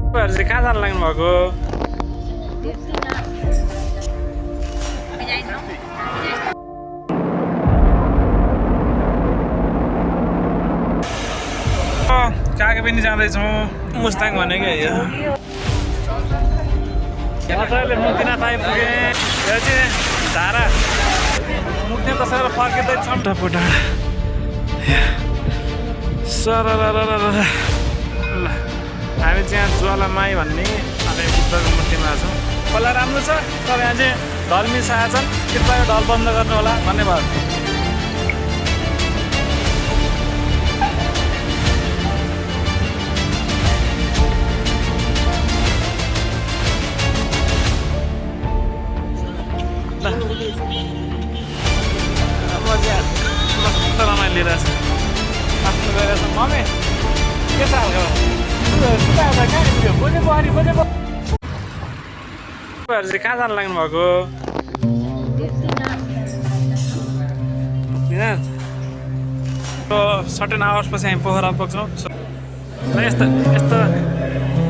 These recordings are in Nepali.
कहाँ जानु लाग्नु भएको? काके पनि जाँदैछौँ मुस्ताङ भनेको यो मजाले मुक्तिनाथ आइपुगे। यो चाहिँ धारा मुक्ति तसेर फर्किँदैछौँ टपटा सर ल हामी चाहिँ ज्वालामाई भन्ने बुद्धको मूर्तिमा छौँ। खोला राम्रो छ तर यहाँ चाहिँ ढल मिसाएका छन्, कृपया ढल बन्द गर्नु होला धन्यवाद। मस्त रमाइलो लिइरहेछ आफ्नो गइरहेछ। मम्मी के छ हालको? कहाँ जानु लाग्नु भएको? सर्टेन आवर्स पछि हामी पोखरा पुग्छौँ। यस्तो यस्तो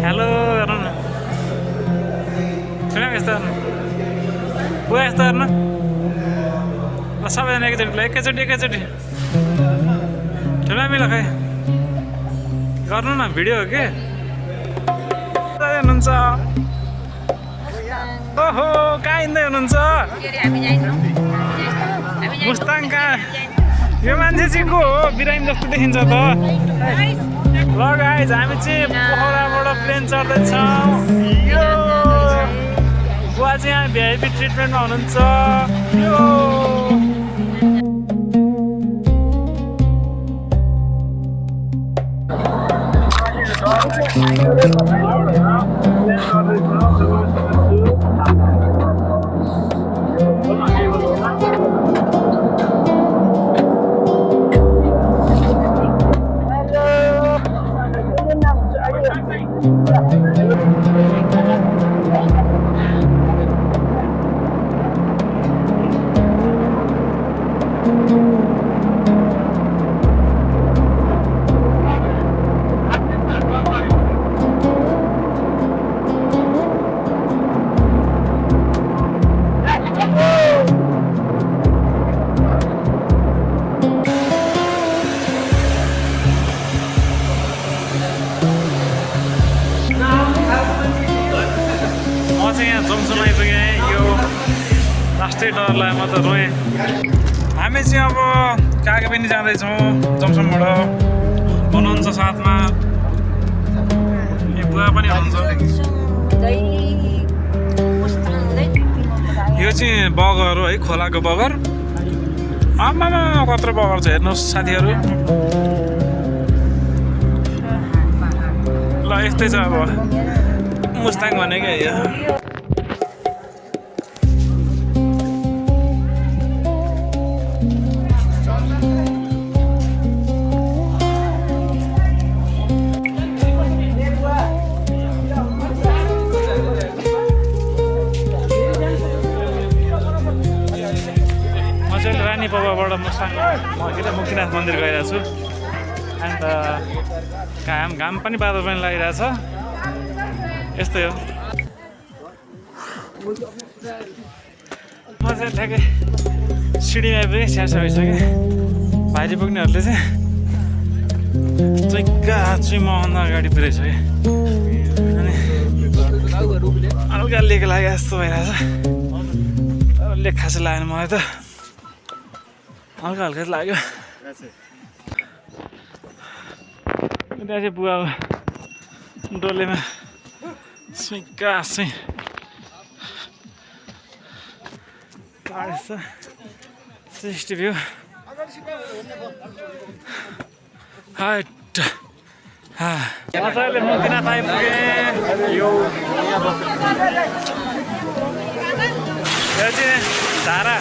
हेलो हेर्नु न, सुन यस्तो हेर्नु बुवा, यस्तो हेर्नु ल सबैजना एकैचोटि ठुला मिलो खै गर्नु न भिडियो हो कि हुनुहुन्छ? ओहो कहाँ हिँड्दै हुनुहुन्छ? मुस्ताङ कहाँ? यो मान्छे चाहिँ को हो? बिरामी जस्तो देखिन्छ त। ल गाइज हामी चाहिँ पोखराबाट प्लेन चढ्दैछौँ। यो बुवा चाहिँ यहाँ भिआइपी ट्रिटमेन्टमा हुनुहुन्छ। यो जमसम आइपुगेँ। यो लास्टै डर लाग्यो, म त रोएँ। हामी चाहिँ अब काके पनि जाँदैछौँ जमसमबाट। हुनुहुन्छ साथमा यो बुवा पनि हुनुहुन्छ। यो चाहिँ बगर हो है, खोलाको बगर। आमामा कत्रो बगर छ हेर्नुहोस् साथीहरू। ल यस्तै छ अब मुस्ताङ भनेको यो। रानीपबाबाट मुस्ताङ मुक्तिनाथ मन्दिर गइरहेको छु। अन्त घाम पनि बादल पनि लागिरहेछ। यस्तै हो। म चाहिँ ठ्याक्कै सिडीमा आइपुगेँ, स्याहार भइसकेँ। भाइजी पुग्नेहरूले चाहिँ मभन्दा अगाडि पुऱ्याइसकेँ। अनि हल्का लेक लाग्यो जस्तो भइरहेछ। लेक खासै लागेन मलाई त, हल्का हल्का लाग्यो। त्यहाँ चाहिँ बुवा डोलेमा सुइँ सृष्टि भ्यू मजाले मुक्तिनाथ आइपुगेँ। यो चाहिँ धारा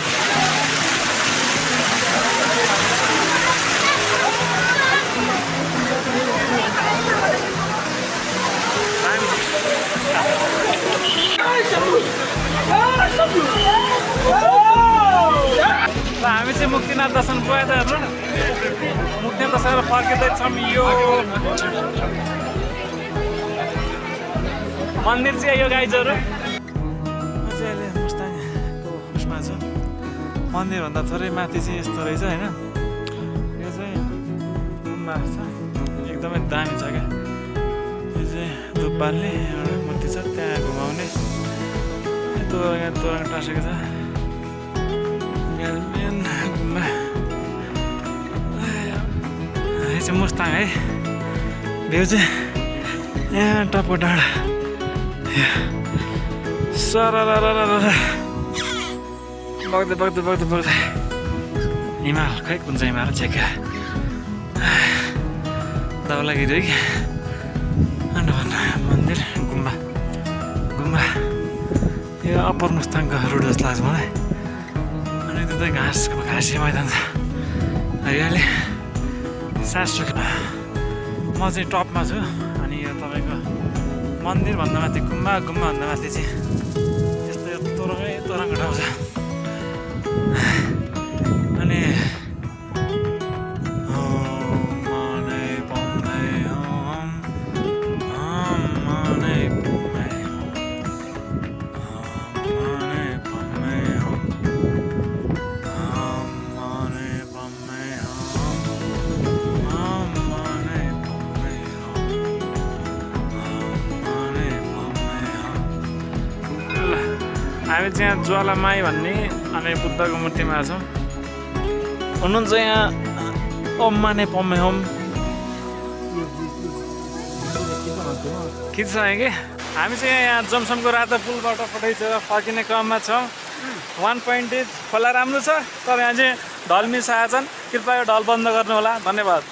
हामी चाहिँ मुक्तिनाथ दर्शन पुगेको त हेर्नु न। मुक्तिनाथ दर्शन फर्किँदैछौँ। यो मन्दिर चाहिँ यो गाइजहरू म चाहिँ अहिले मुस्ताङको उसमा छु मन्दिरभन्दा थोरै माथि चाहिँ यस्तो रहेछ होइन यो चाहिँ गुम्बा छ एकदमै दामी छ क्या यो चाहिँ धुप बाल्ने एउटा मूर्ति छ त्यहाँ घुमाउने यहाँ तोराङ टाँसेको छ मेन गुम्बा यो चाहिँ मुस्ताङ है भ्यू चाहिँ यहाँ टप्पो डाँडा बग्दै बग्दै बग्दै बग्दै हिमाल खै कुन चाहिँ हिमाल छेक्या दाउलागिरी है कि अन्त मन्दिर गुम्बा गुम्बा यो अप्पर मुस्ताङको रोड जस्तो लाग्छ मलाई अनि त्यो चाहिँ घाँसी मैदान छ हरियाली सास म चाहिँ टपमा छु अनि यो तपाईँको मन्दिरभन्दा माथि गुम्बा गुम्बाभन्दा माथि चाहिँ यस्तो यो तोराङको ठाउँ छ अनि हामी चाहिँ यहाँ ज्वालामाई भन्ने अनि बुद्धको मूर्तिमा छौँ हुनुहुन्छ यहाँ ओम माने पम्मे होम खिच्छ कि हामी चाहिँ यहाँ जमसमको रातो पुलबाट पठाइन्छ फर्किने क्रममा छौँ 1 पोइन्ट खोला राम्रो छ तर यहाँ चाहिँ ढल मिसाएका छन् कृपया यो ढल बन्द गर्नु होला धन्यवाद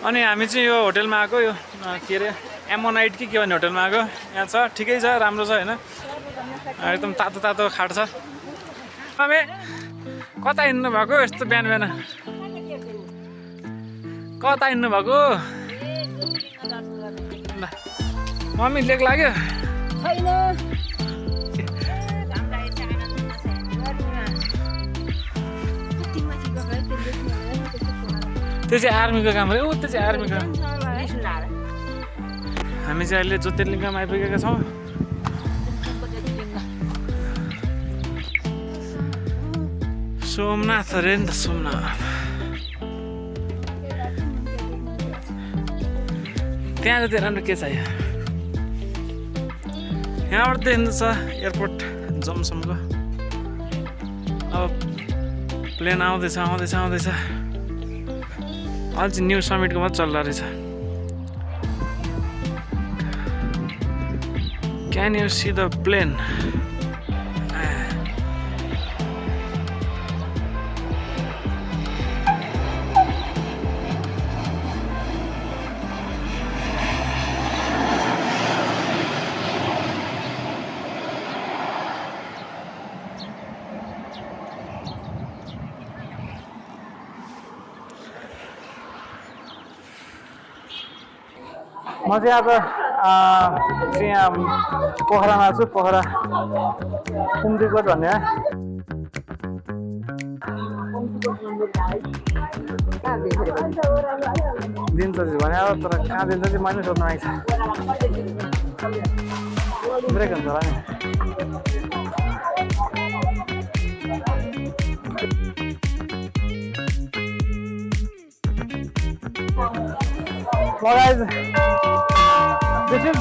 अनि हामी चाहिँ यो होटेलमा आएको यो के अरे एमोनाइट कि के भन्ने होटेलमा आएको यहाँ छ ठिकै छ राम्रो छ होइन एकदम तातो तातो खाट छ तपाईँ कता हिँड्नु भएको यस्तो बिहान बिहान कता हिँड्नु भएको मम्मी लेक लाग्यो त्यो चाहिँ आर्मीको काम हो त्यो चाहिँ आर्मीको हामी चाहिँ अहिले ज्योतिर्लिङ्गमा आइपुगेका छौँ सोमनाथ अरे नि त सोमनाथ त्यहाँ जति राम्रो के चाहियो यहाँबाट देख्नु छ एयरपोर्ट जमसमको अब प्लेन आउँदैछ आउँदैछ आउँदैछ अहिले चाहिँ न्यू समिटको मात्रै चल्दो रहेछ can you see the plane म चाहिँ अब यहाँ पोखरामा छु पोखरा कुम्दीकोट भन्ने दिन्छ भने अब तर कहाँ दिन्छ चाहिँ मैले सोध्नु आएको छ ब्रेक हुन्छ होला नि guys, this is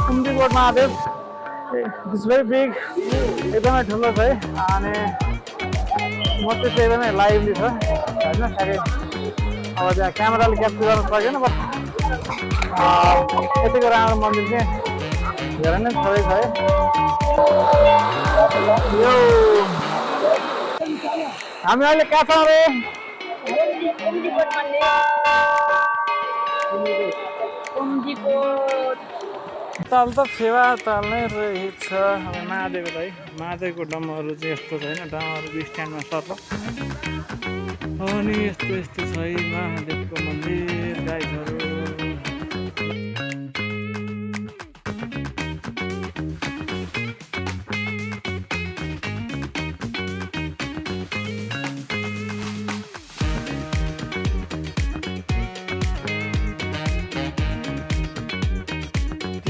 Kumdikot Mahadev it's very big एकदमै ठुलो छ है अनि म चाहिँ एकदमै लाइभली छ होइन ठ्याक्कै अब त्यहाँ क्यामेराले क्याप्चर गर्न सकेन बट यतिको राम्रो मन्दिर चाहिँ धेरै नै थोरै छ है यो हामी अहिले कहाँ छौँ रे ताल त फेवा ताल नै रहेछ अब महादेवको है महादेवको डमहरू चाहिँ यस्तो छैन डमहरू स्ट्यान्डमा सर्छ अनि यस्तो यस्तो छ है महादेवको मन्दिर गाईहरू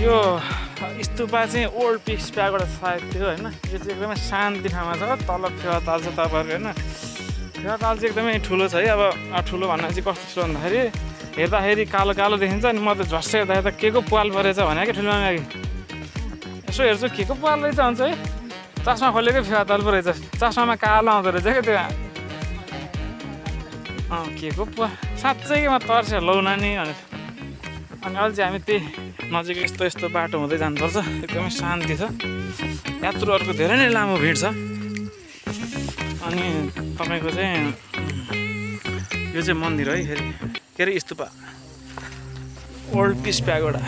यो स्तुपा चाहिँ ओल्ड पिक्स प्यागबाट सायद थियो होइन। यो चाहिँ एकदमै शान्ति ठाउँमा छ। तल फेवाताल छ तपाईँहरूको होइन। फेवाताल चाहिँ एकदमै ठुलो छ है। अब ठुलो भन्दा चाहिँ कस्तो ठुलो भन्दाखेरि हेर्दाखेरि कालो कालो देखिन्छ अनि म त झस्टै हेर्दाखेरि त के को पाल परेछ भने कि ठुलो मागी यसो हेर्छु के को पाल रहेछ भन्छ है। चस्मा खोलेकै फेवाताल पो रहेछ। चस्मामा कालो आउँदो रहेछ क्या त्यो। के को पुवा साँच्चै म तर्सेँ लौ नानी भनेर। अनि अहिले चाहिँ हामी त्यही नजिक यस्तो यस्तो बाटो हुँदै जानुपर्छ। एकदमै शान्ति छ। यात्रुहरूको धेरै नै लामो भिड छ। अनि तपाईँको चाहिँ यो चाहिँ मन्दिर है फेरि के अरे स्तुपा ओल्ड पिस प्यागोडा।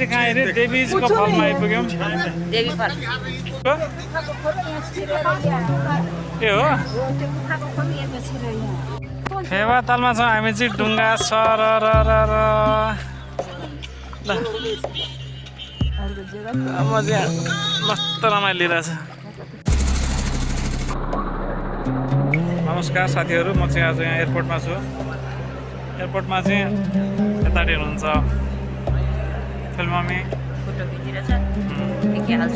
कहाँ अरे देवीको फलमा आइपुग्यौँ। देवी फल ए हो फेवातालमा छौँ हामी चाहिँ डुङ्गा सर र म चाहिँ मस्त रमाइलो लिइरहेछ। नमस्कार साथीहरू, म चाहिँ आज यहाँ एयरपोर्टमा छु। एयरपोर्टमा चाहिँ यतापट्टि हुनुहुन्छ मम्मी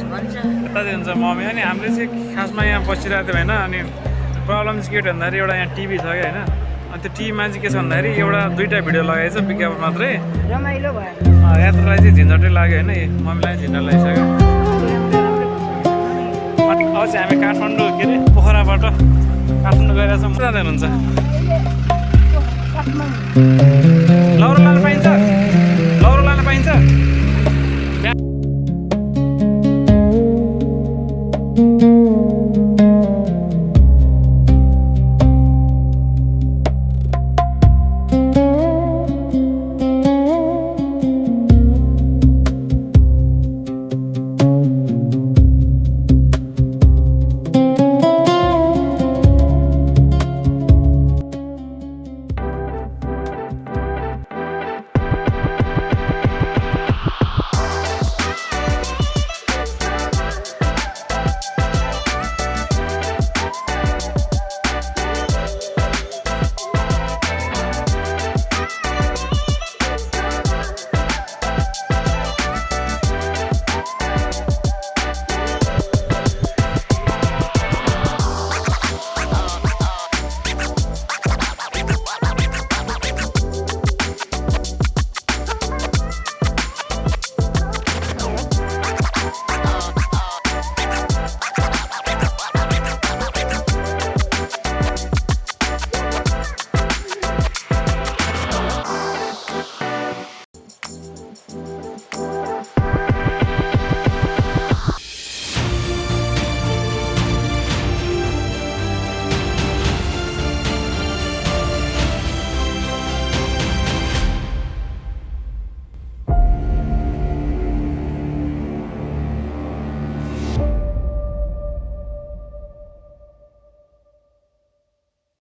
यतातिर हुन्छ मम्मी। अनि हामीले चाहिँ खासमा यहाँ बसिरहेको थियो होइन। अनि प्रब्लम चाहिँ के हो भन्दाखेरि एउटा यहाँ टिभी छ कि होइन। अनि त्यो टिभीमा चाहिँ के छ भन्दाखेरि एउटा दुईवटा भिडियो लगाएछ विज्ञापन मात्रै। रमाइलो भयो यात्रालाई चाहिँ झन्झटै लाग्यो होइन। मम्मीलाई झिन्डा लगाइसक्यो। अब चाहिँ हामी काठमाडौँ के अरे पोखराबाट काठमाडौँ गइरहेको छौँ। मजा हुनुहुन्छ लौरो लानु पाइन्छ।